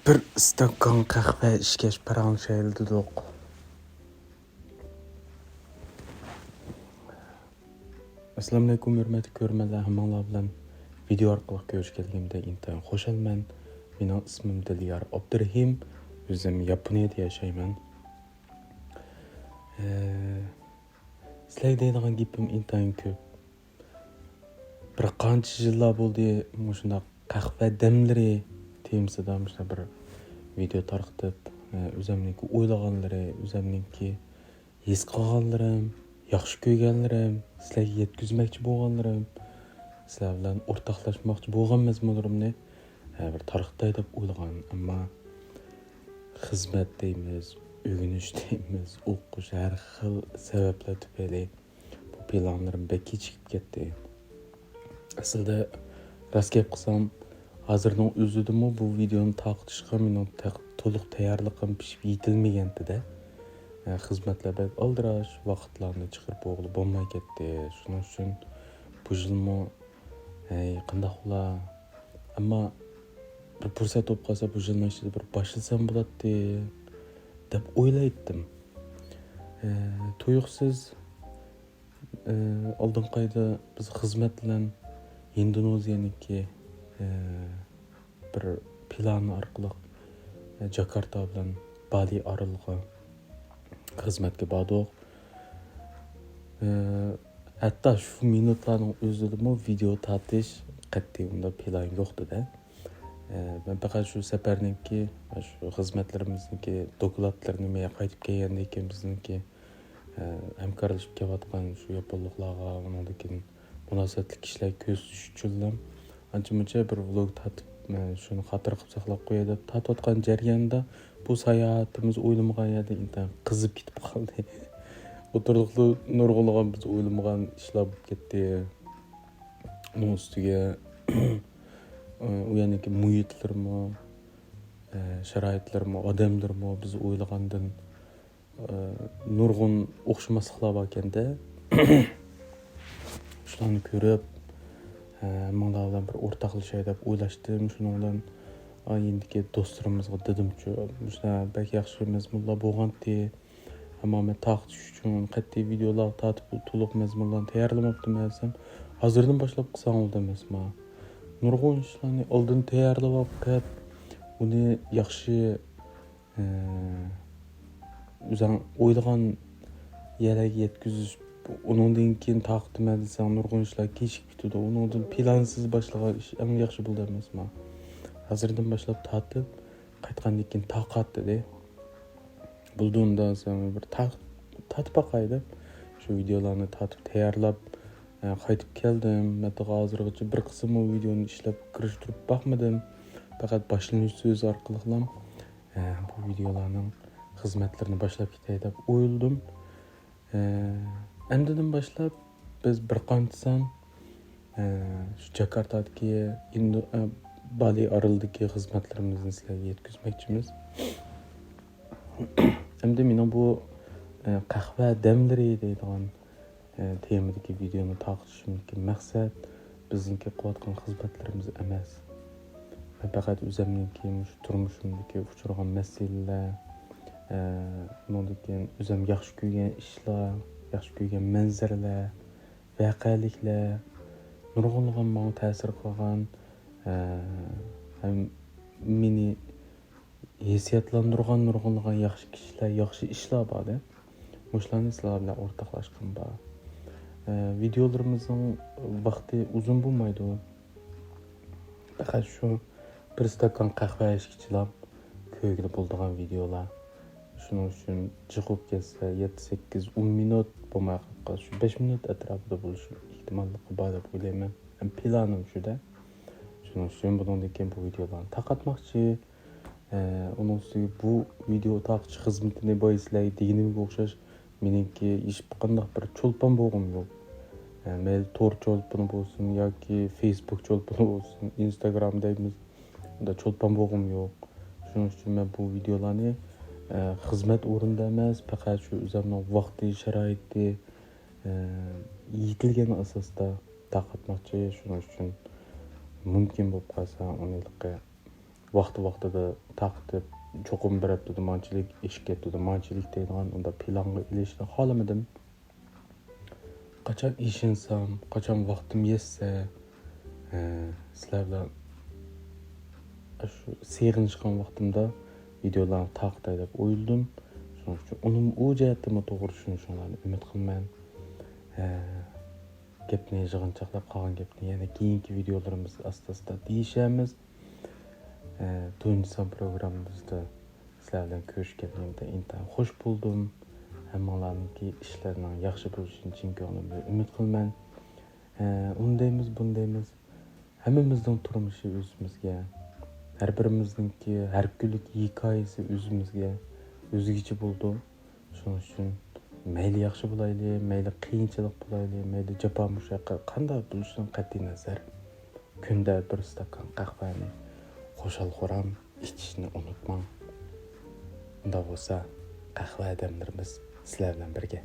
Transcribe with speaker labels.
Speaker 1: Bir stakan qahva ishkash parançayıldı doq. Assalamu alaykum hurmatli ko'rmanlar, hammanglar bilan video orqali ko'rishganligimda intayin xursandman. Mening ismim Dilyor Abdurahim, o'zim Yaponiyada yashayman. Sizlarga deydigan gapim intayin ko'p. Bir qancha yillar bo'ldi shunday qahva damlari temasida shunday bir video tarqatib, o'zimniki o'ylaganlari, o'zimniki his qilganlarim, yaxshi ko'rganlarim, sizlarga yetkazmoqchi bo'lganlarim, sizlar bilan o'rtoqlashmoqchi bo'lgan mazmunlarimni bir tarqatay deb o'ylagan, ammo xizmat deymiz, o'rganish deymiz, o'qish har xil sabablar tufayli bu planlarim bek kechikib ketdi. Aslida rost gap qilsam, hozirning o'zidami bu videoni tarqatishga mening to'liq tayyorligim pishib yetilmaganda. Xizmatlar bek aldirash, vaqtlarni chiqarib o'g'li bo'lmay ketdi. Shuning uchun bu yilmi qanday qilar? Ammo bir fursat bo'lib qolsa bu yilni ichida bir boshlasam bo'ladi deb o'ylaydim. Tuyuqsiz oldin qayda biz xizmat bilan Indoneziyaniki bir plan orqali Jakarta bilan Bali oralig'i xizmatga bordik. Hatto shu minutlarning o'zida video tortish qat'iy unda plan yo'qdi-da. Ben faqat shu safarniki, shu xizmatlarimizniki dokladlarni menga qaytib kelgandan keyin bizniki hamkorlashib kelayotgan shu yaponliklarga, undan munosabatli kishilar ko'z tutish uchun ancha-muncha bir vlog tortib, shuni xotir qilib saqlab qo'yay deb tortayotgan jarayonda bu sayohatimiz o'ylamagan yerda intan qizib ketib qoldi. O'tirliqli nurg'unlagan biz o'ylamagan ishlar bo'lib ketdi. Uning ustiga u yerdagi muhitlarmi, sharoitlarmi, odamlarmi biz o'ylagandan nurg'un o'xshamasliklar bor ekanda. Shularni ko'rib, menlar bilan bir o'rtoqlashay deb o'ylashdim. Shuning bilan endiki do'stlarimizga dedimchi, shunday bak yaxshi mazmunlar bo'lgandi. Ammo men tarqatish uchun qat'iy videolar tortib to'liq mazmunlarni tayyorlamabdim desam, hozirdan boshlab qilsam bo'ldi emasmi? Nurg'un ishlarni oldin tayyorlab olib, uni yaxshi o'zing o'ylagan yerga yetkazish, undan keyin taqdim desam nurg'un ishlar kechikib ketdi. Undan plansiz boshlagan ish eng yaxshi bo'ldi emasmi? Hozirdan boshlab tortib, qaytgandan keyin taqatdi-da. Bulduğumda sonra bir tatip bakaydı. Şu videolarını tatip tayyorlab qaytib keldim. Hatta hozirgacha bir qism o videoni ishlab kirishtirib bakmadim. Faqat boshlanish so'zi orqali bu videolarning xizmatlarini boshlab ketay deb o'yladim. Endidan boshlab biz bir qanchasan shu Jakartadagi Bali orolidagi xizmatlarimizni sizlarga yetkazmoqchimiz. Endi mening bu qahva damlari deydigan temadagi videoni tarqatishimdagi maqsad bizniki qilayotgan xizmatlarimiz emas. Faqat o'zimniki shu turmushimdagi uchragan masalalar, undan keyin o'zim yaxshi ko'rgan ishlar, yaxshi ko'rgan manzaralar, voqeliklar, nurg'unlagan menga ta'sir qilgan ham meni hissiyatlantirgan nurg'unlagan yaxshi kishilar, yaxshi ishlar bor-da. O'shalarni sizlar bilan o'rtoqlashgan bor. Videolarimizning vaqti uzun bo'lmaydi. Faqat shu bir stakan qahva ichkichilab ko'ngli bo'ladigan videolar. Shuning uchun chiqib ketsa 7-8-10 minut bo'lmay qolsa, shu 5 minut atrofida bo'lishi ehtimolligi bor deb o'ylayman. Planim shuda. Shuning uchun bundan keyin bu videolarni tarqatmoqchi. Onun üstüne bu video tarqatish xizmatini boislar deganimga o'xshash meningki hech qanday bir cho'lpon bo'lg'im yo'q. Mail tor cho'lponi bo'lsin yoki Facebook cho'lponi bo'lsin, Instagram deymiz. Unda cho'lpon bo'lg'im yo'q. Shuning uchun men bu videolarni xizmat o'rinda emas, faqat shu o'zimning vaqti, sharoiti yetilgan asosda tarqatmoqchi. Shuning uchun mumkin bo'lib qolsa, uni vaqti-vaqtida taqtib, cho'qim bir haftada manchilik, ishga haftada manchilik deydigan unda planga ilishni xohlamadim. Qachon ishinsam, qachon vaqtim yetsa, sizlar bilan shu seg'inishgan vaqtimda videolarni taqtay deb o'yladim. Shuning uchun uning u jihatdan to'g'ri tushunishinglarni umid qilaman. Gapni yig'inchoqlab qolgan gapni yana keyingi videolarimiz asta-asta deyishamiz. Tunji son programmamizda sizlar bilan ko'rishganimda intayin xush bo'ldim. Hammalarningki ishlarining yaxshi bo'lishini chin ko'nglimdan umid qilaman. Undaymiz, bundaymiz. Hammamizning turmushi o'zimizga, har birimizningki har kunlik hikoyasi o'zimizga o'zgacha bo'ldi. Shuning uchun mayli yaxshi bo'layli, mayli qiyinchilik bo'layli, mayli jafo mushaqqat qanday bo'lishidan qat'iy nazar, kunda bir stakan qahvani qo'shal-qo'ram ichishni unutmang. Unda bo'lsa, qahva damlarimiz sizlar bilan birga.